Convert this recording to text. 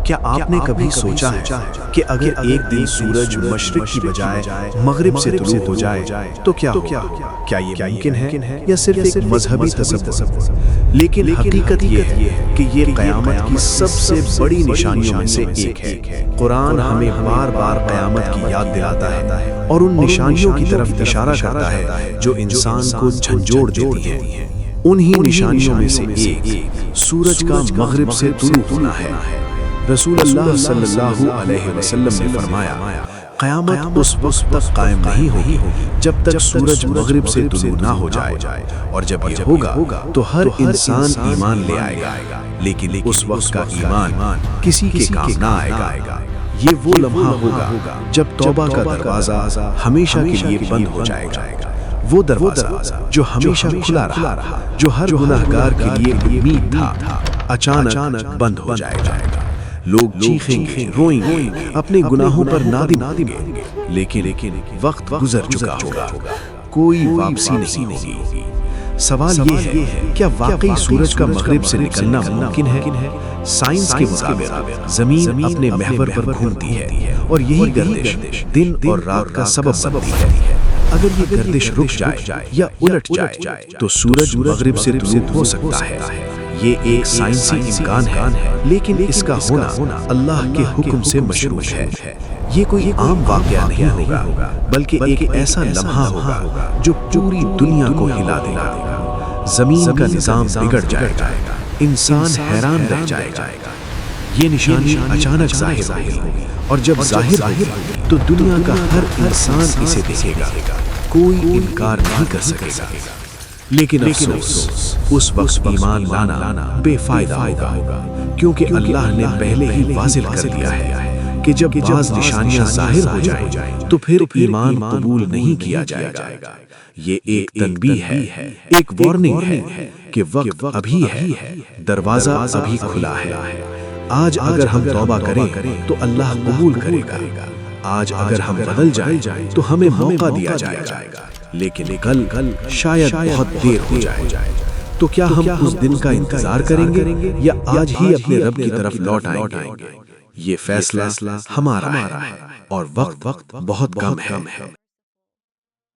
کیا آپ نے کبھی سوچا ہے کہ اگر ایک دن سورج مشرق کی بجائے مغرب سے طلوع ہو جائے تو کیا ہوگا؟ کیا یہ ممکن ہے یا صرف ایک مذہبی تصور؟ لیکن حقیقت یہ ہے کہ یہ قیامت کی سب سے بڑی نشانیوں میں سے ایک ہے۔ قرآن ہمیں بار بار قیامت کی یاد دلاتا ہے اور ان نشانیوں کی طرف اشارہ کرتا ہے جو انسان کو جھنجھوڑ دیتی ہیں۔ انہی نشانیوں میں سے ایک سورج کا مغرب سے طلوع ہونا ہے۔ رسول اللہ صلی اللہ علیہ وسلم نے فرمایا، قیامت اس وقت تک قائم نہیں ہوگی جب تک سورج مغرب سے طلوع نہ ہو جائے، اور جب یہ ہوگا تو ہر انسان ایمان لے آئے گا، لیکن اس وقت کا ایمان کسی کے کام نہ آئے گا۔ یہ وہ لمحہ ہوگا جب توبہ کا دروازہ ہمیشہ کے لیے بند ہو جائے گا، وہ دروازہ جو ہمیشہ کھلا رہا، جو ہر گنہگار کے لیے امید تھا، اچانک بند ہو جائے گا۔ لوگ چیخیں گے، روئیں گے، اپنے گناہوں پر نادم ہوں گے، لیکن وقت گزر چکا ہوگا، کوئی واپسی نہیں ہوگی۔ سوال یہ ہے، کیا واقعی سورج کا مغرب سے نکلنا ممکن ہے؟ سائنس کے مطابق زمین اپنے محور پر گھومتی ہے اور یہی گردش دن اور رات کا سبب بنتی ہے۔ اگر یہ گردش رک جائے یا الٹ جائے تو سورج مغرب سے طلوع ہو سکتا ہے۔ یہ ایک سائنسی امکان ہے، لیکن اس کا ہونا اللہ کے حکم سے مشروع ہے۔ یہ کوئی عام واقعہ نہیں ہوگا، بلکہ ایک ایسا لمحہ ہوگا جو پوری دنیا کو ہلا دے گا۔ زمین کا نظام بگڑ جائے گا، انسان حیران رہ جائے گا۔ یہ نشانی اچانک ظاہر ہوگی، اور جب ظاہر ہوگی تو دنیا کا ہر انسان اسے دیکھے گا، کوئی انکار نہیں کر سکے گا۔ لیکن افسوس، اس وقت ایمان لانا بے فائدہ ہوگا، کیونکہ اللہ نے پہلے ہی واضح کر دیا ہے کہ جب بعض نشانیاں ظاہر ہو جائیں تو پھر ایمان قبول نہیں کیا جائے گا۔ یہ ایک تنبیہ ہے، ایک وارننگ ہے کہ وقت ابھی ہے، دروازہ ابھی کھلا ہے۔ آج اگر ہم توبہ کریں تو اللہ قبول کرے گا، آج اگر ہم بدل جائیں تو ہمیں موقع دیا جائے گا، لیکن کل شاید بہت دیر ہو جائے۔ تو کیا ہم اس دن کا انتظار کریں گے یا آج ہی اپنے رب کی طرف لوٹ آئیں گے؟ یہ فیصلہ ہمارا ہے، اور وقت بہت کم ہے۔